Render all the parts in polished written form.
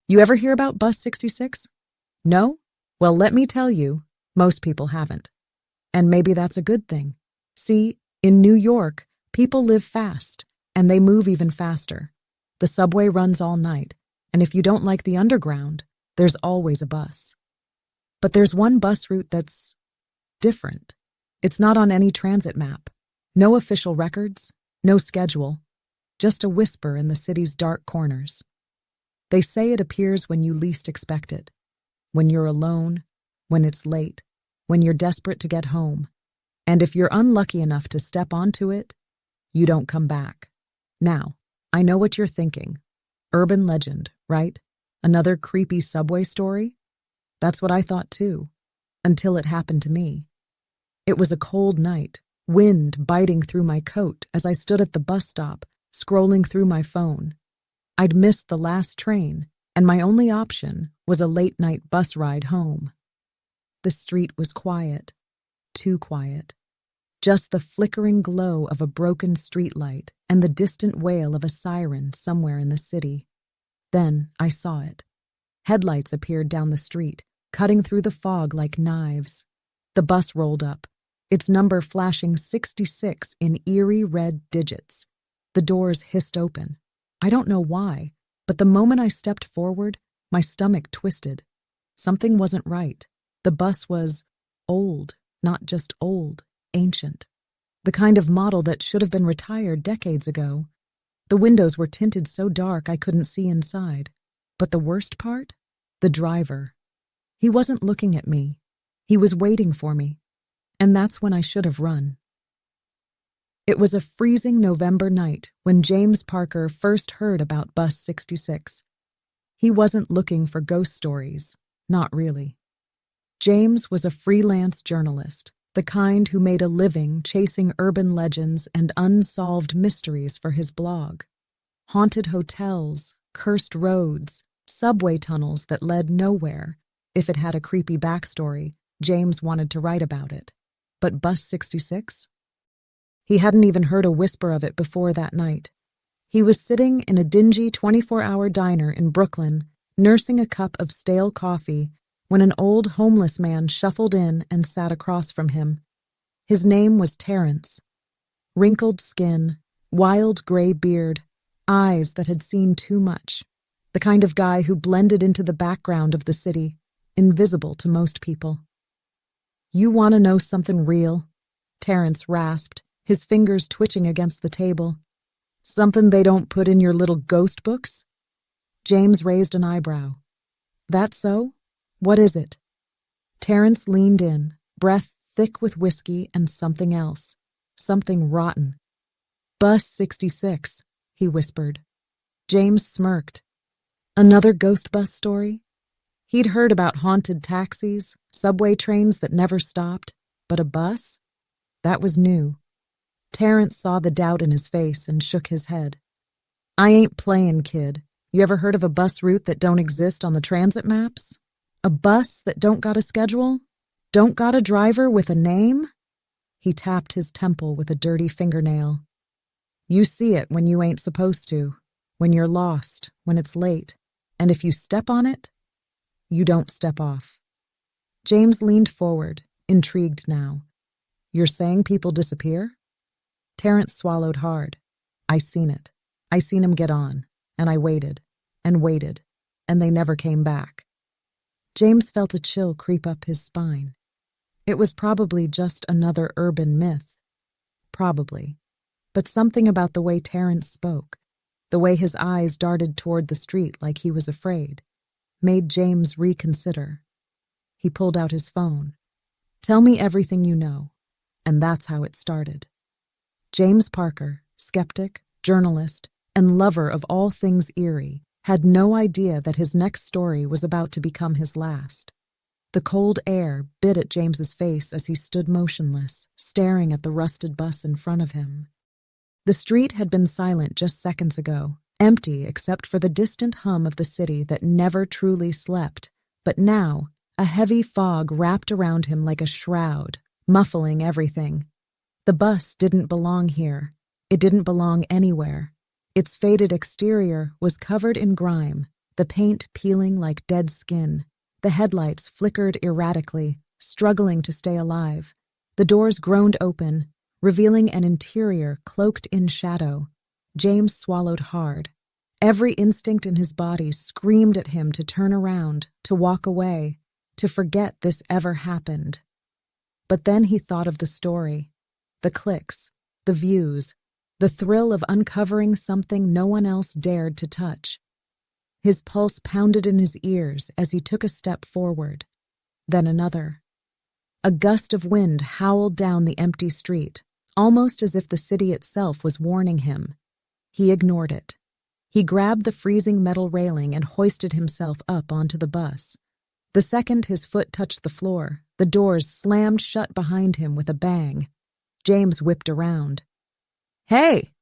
You ever hear about Bus 66? No? Well, let me tell you, most people haven't. And maybe that's a good thing. See, in New York, people live fast, and they move even faster. The subway runs all night, and if you don't like the underground, there's always a bus. But there's one bus route that's different. It's not on any transit map. No official records, no schedule, just a whisper in the city's dark corners. They say it appears when you least expect it, when you're alone, when it's late, when you're desperate to get home. And if you're unlucky enough to step onto it, you don't come back. Now, I know what you're thinking. Urban legend, right? Another creepy subway story? That's what I thought too, until it happened to me. It was a cold night, wind biting through my coat as I stood at the bus stop, scrolling through my phone. I'd missed the last train, and my only option was a late-night bus ride home. The street was quiet, too quiet. Just the flickering glow of a broken streetlight and the distant wail of a siren somewhere in the city. Then I saw it. Headlights appeared down the street, cutting through the fog like knives. The bus rolled up, its number flashing 66 in eerie red digits. The doors hissed open. I don't know why, but the moment I stepped forward, my stomach twisted. Something wasn't right. The bus was old, not just old, ancient. The kind of model that should have been retired decades ago. The windows were tinted so dark I couldn't see inside. But the worst part? The driver. He wasn't looking at me. He was waiting for me. And that's when I should have run. It was a freezing November night when James Parker first heard about Bus 66. He wasn't looking for ghost stories. Not really. James was a freelance journalist, the kind who made a living chasing urban legends and unsolved mysteries for his blog. Haunted hotels, cursed roads, subway tunnels that led nowhere. If it had a creepy backstory, James wanted to write about it. But Bus 66? He hadn't even heard a whisper of it before that night. He was sitting in a dingy 24-hour diner in Brooklyn, nursing a cup of stale coffee, when an old homeless man shuffled in and sat across from him. His name was Terrence. Wrinkled skin, wild gray beard, eyes that had seen too much. The kind of guy who blended into the background of the city, invisible to most people. "You want to know something real?" Terrence rasped, his fingers twitching against the table. "Something they don't put in your little ghost books?" James raised an eyebrow. "That so? What is it?" Terrence leaned in, breath thick with whiskey and something else. Something rotten. "Bus 66, he whispered. James smirked. Another ghost bus story? He'd heard about haunted taxis, subway trains that never stopped, but a bus? That was new. Terrence saw the doubt in his face and shook his head. "I ain't playin', kid. You ever heard of a bus route that don't exist on the transit maps? A bus that don't got a schedule? Don't got a driver with a name?" He tapped his temple with a dirty fingernail. "You see it when you ain't supposed to, when you're lost, when it's late, and if you step on it, you don't step off." James leaned forward, intrigued now. "You're saying people disappear?" Terrence swallowed hard. "I seen it. I seen 'em get on, and I waited, and they never came back." James felt a chill creep up his spine. It was probably just another urban myth. Probably. But something about the way Terrence spoke, the way his eyes darted toward the street like he was afraid, made James reconsider. He pulled out his phone. "Tell me everything you know." And that's how it started. James Parker, skeptic, journalist, and lover of all things eerie, had no idea that his next story was about to become his last. The cold air bit at James's face as he stood motionless, staring at the rusted bus in front of him. The street had been silent just seconds ago, empty except for the distant hum of the city that never truly slept. But now, a heavy fog wrapped around him like a shroud, muffling everything. The bus didn't belong here. It didn't belong anywhere. Its faded exterior was covered in grime, the paint peeling like dead skin. The headlights flickered erratically, struggling to stay alive. The doors groaned open, revealing an interior cloaked in shadow. James swallowed hard. Every instinct in his body screamed at him to turn around, to walk away, to forget this ever happened. But then he thought of the story, the clicks, the views, the thrill of uncovering something no one else dared to touch. His pulse pounded in his ears as he took a step forward, then another. A gust of wind howled down the empty street, almost as if the city itself was warning him. He ignored it. He grabbed the freezing metal railing and hoisted himself up onto the bus. The second his foot touched the floor, the doors slammed shut behind him with a bang. James whipped around. "Hey!"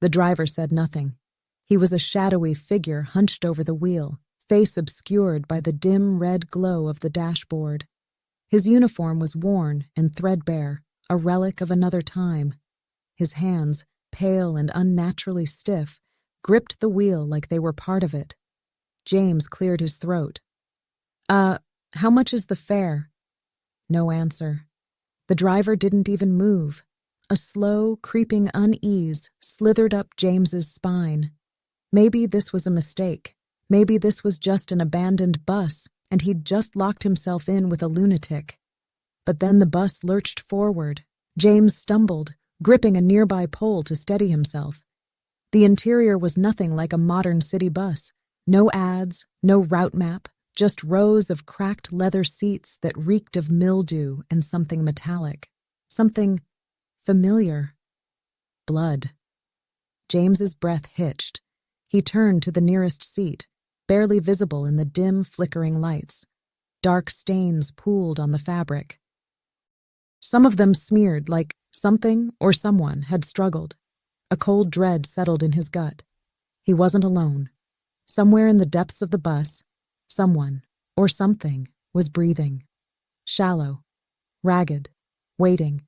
The driver said nothing. He was a shadowy figure hunched over the wheel, face obscured by the dim red glow of the dashboard. His uniform was worn and threadbare, a relic of another time. His hands, pale and unnaturally stiff, gripped the wheel like they were part of it. James cleared his throat. How much is the fare?" No answer. The driver didn't even move. A slow, creeping unease slithered up James's spine. Maybe this was a mistake. Maybe this was just an abandoned bus, and he'd just locked himself in with a lunatic. But then the bus lurched forward. James stumbled, gripping a nearby pole to steady himself. The interior was nothing like a modern city bus. No ads, no route map, just rows of cracked leather seats that reeked of mildew and something metallic. Something familiar. Blood. James's breath hitched. He turned to the nearest seat, barely visible in the dim, flickering lights. Dark stains pooled on the fabric. Some of them smeared like something or someone had struggled. A cold dread settled in his gut. He wasn't alone. Somewhere in the depths of the bus, someone or something was breathing. Shallow, ragged, waiting.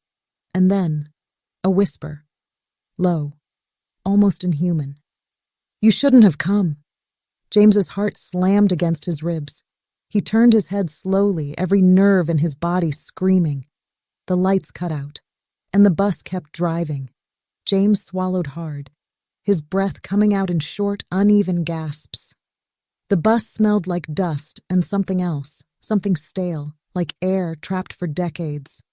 And then, a whisper. Low, almost inhuman. "You shouldn't have come." James's heart slammed against his ribs. He turned his head slowly, every nerve in his body screaming. The lights cut out, and the bus kept driving. James swallowed hard, his breath coming out in short, uneven gasps. The bus smelled like dust and something else, something stale, like air trapped for decades.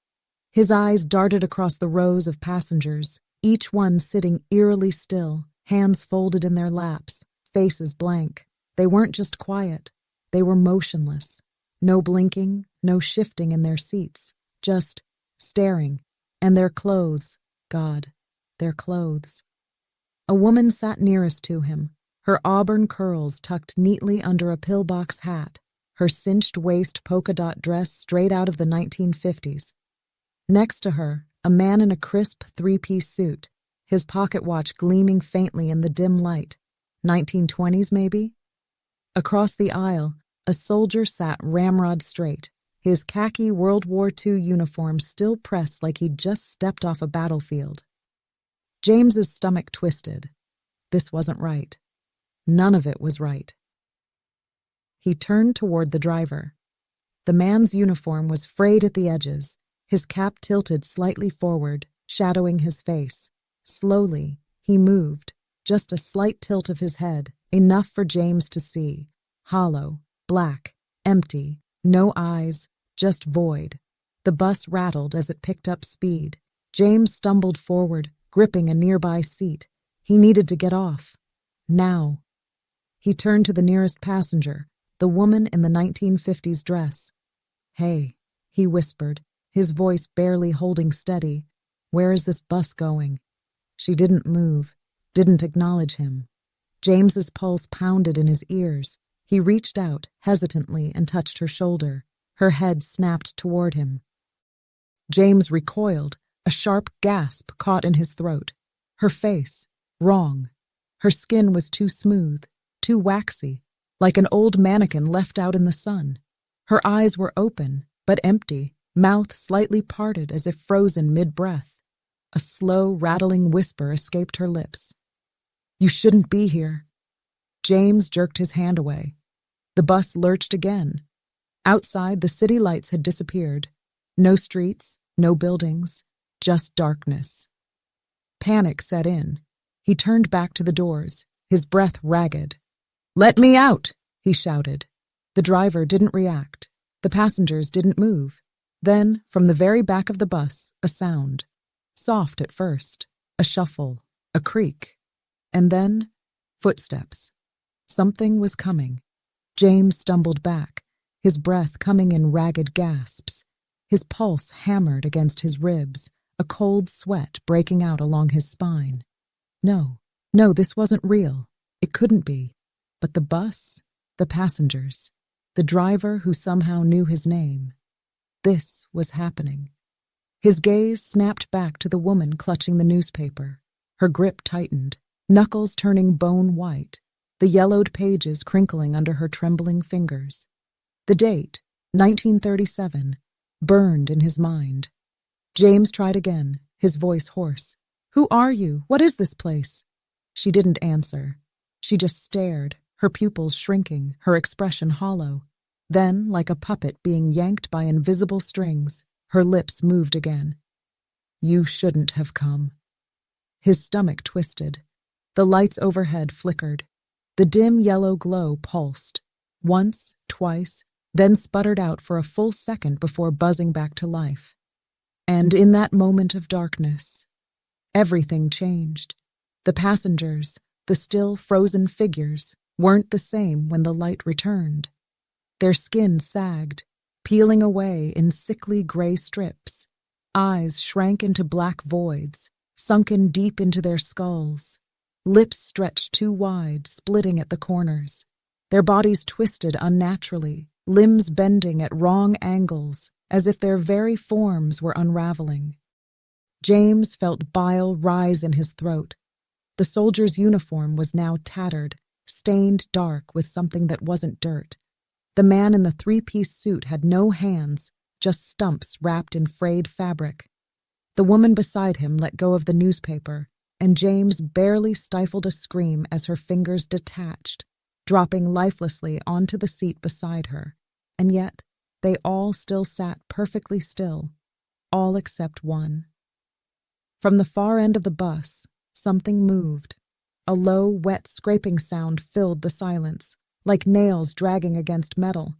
His eyes darted across the rows of passengers, each one sitting eerily still, hands folded in their laps, faces blank. They weren't just quiet, they were motionless. No blinking, no shifting in their seats, just staring. And their clothes, God, their clothes. A woman sat nearest to him, her auburn curls tucked neatly under a pillbox hat, her cinched waist polka dot dress straight out of the 1950s. Next to her, a man in a crisp three-piece suit, his pocket watch gleaming faintly in the dim light. 1920s, maybe? Across the aisle, a soldier sat ramrod straight, his khaki World War II uniform still pressed like he'd just stepped off a battlefield. James's stomach twisted. This wasn't right. None of it was right. He turned toward the driver. The man's uniform was frayed at the edges, his cap tilted slightly forward, shadowing his face. Slowly, he moved, just a slight tilt of his head, enough for James to see. Hollow, black, empty, no eyes, just void. The bus rattled as it picked up speed. James stumbled forward, gripping a nearby seat. He needed to get off. Now. He turned to the nearest passenger, the woman in the 1950s dress. "Hey," he whispered, his voice barely holding steady. "Where is this bus going?" She didn't move, didn't acknowledge him. James's pulse pounded in his ears. He reached out, hesitantly, and touched her shoulder. Her head snapped toward him. James recoiled, a sharp gasp caught in his throat. Her face, wrong. Her skin was too smooth, too waxy, like an old mannequin left out in the sun. Her eyes were open, but empty, mouth slightly parted as if frozen mid-breath. A slow, rattling whisper escaped her lips. "You shouldn't be here." James jerked his hand away. The bus lurched again. Outside, the city lights had disappeared. No streets, no buildings, just darkness. Panic set in. He turned back to the doors, his breath ragged. "Let me out!" he shouted. The driver didn't react. The passengers didn't move. Then, from the very back of the bus, a sound. Soft at first, a shuffle, a creak. And then, footsteps. Something was coming. James stumbled back, his breath coming in ragged gasps. His pulse hammered against his ribs, a cold sweat breaking out along his spine. No, this wasn't real. It couldn't be. But the bus, the passengers, the driver who somehow knew his name. This was happening. His gaze snapped back to the woman clutching the newspaper. Her grip tightened, knuckles turning bone white, the yellowed pages crinkling under her trembling fingers. The date, 1937, burned in his mind. James tried again, his voice hoarse. "Who are you? What is this place?" She didn't answer. She just stared, her pupils shrinking, her expression hollow. Then, like a puppet being yanked by invisible strings, her lips moved again. "You shouldn't have come." His stomach twisted. The lights overhead flickered. The dim yellow glow pulsed. Once, twice, then sputtered out for a full second before buzzing back to life. And in that moment of darkness, everything changed. The passengers, the still frozen figures, weren't the same when the light returned. Their skin sagged, peeling away in sickly gray strips. Eyes shrank into black voids, sunken deep into their skulls. Lips stretched too wide, splitting at the corners. Their bodies twisted unnaturally, limbs bending at wrong angles, as if their very forms were unraveling. James felt bile rise in his throat. The soldier's uniform was now tattered, stained dark with something that wasn't dirt. The man in the three-piece suit had no hands, just stumps wrapped in frayed fabric. The woman beside him let go of the newspaper, and James barely stifled a scream as her fingers detached, dropping lifelessly onto the seat beside her. And yet, they all still sat perfectly still, all except one. From the far end of the bus, something moved. A low, wet scraping sound filled the silence, like nails dragging against metal.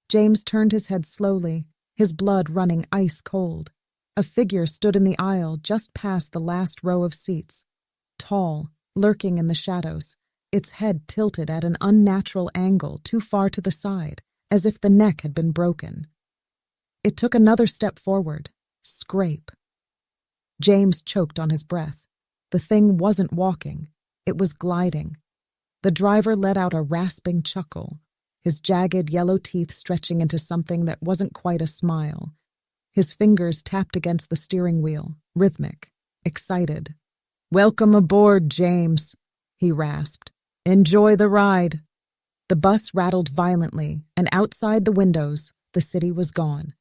James turned his head slowly, his blood running ice cold. A figure stood in the aisle just past the last row of seats. Tall, lurking in the shadows, its head tilted at an unnatural angle too far to the side, as if the neck had been broken. It took another step forward. Scrape. James choked on his breath. The thing wasn't walking. It was gliding. The driver let out a rasping chuckle, his jagged yellow teeth stretching into something that wasn't quite a smile. His fingers tapped against the steering wheel, rhythmic, excited. "Welcome aboard, James," he rasped. "Enjoy the ride." The bus rattled violently, and outside the windows, the city was gone.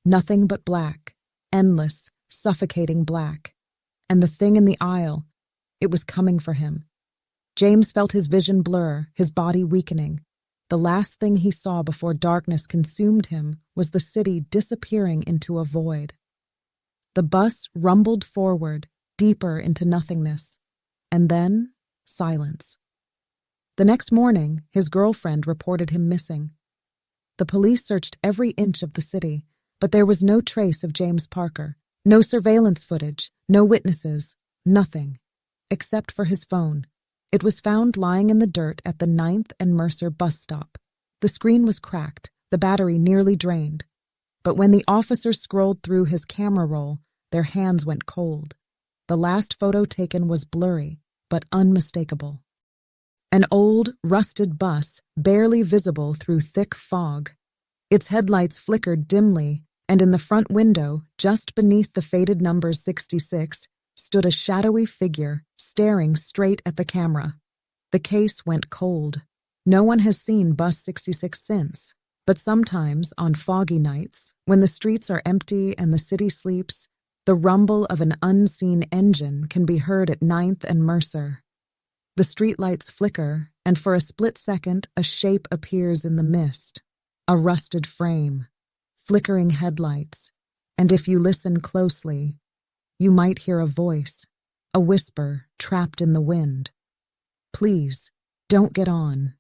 Nothing but black, endless, suffocating black. And the thing in the aisle, it was coming for him. James felt his vision blur, his body weakening. The last thing he saw before darkness consumed him was the city disappearing into a void. The bus rumbled forward, deeper into nothingness. And then, silence. The next morning, his girlfriend reported him missing. The police searched every inch of the city, but there was no trace of James Parker. No surveillance footage, no witnesses, nothing. Except for his phone. It was found lying in the dirt at the 9th and Mercer bus stop. The screen was cracked, the battery nearly drained. But when the officers scrolled through his camera roll, their hands went cold. The last photo taken was blurry, but unmistakable. An old, rusted bus, barely visible through thick fog. Its headlights flickered dimly, and in the front window, just beneath the faded number 66, stood a shadowy figure, staring straight at the camera. The case went cold. No one has seen Bus 66 since, but sometimes, on foggy nights, when the streets are empty and the city sleeps, the rumble of an unseen engine can be heard at 9th and Mercer. The streetlights flicker, and for a split second, a shape appears in the mist. A rusted frame, flickering headlights, and if you listen closely, you might hear a voice, a whisper trapped in the wind. Please, don't get on.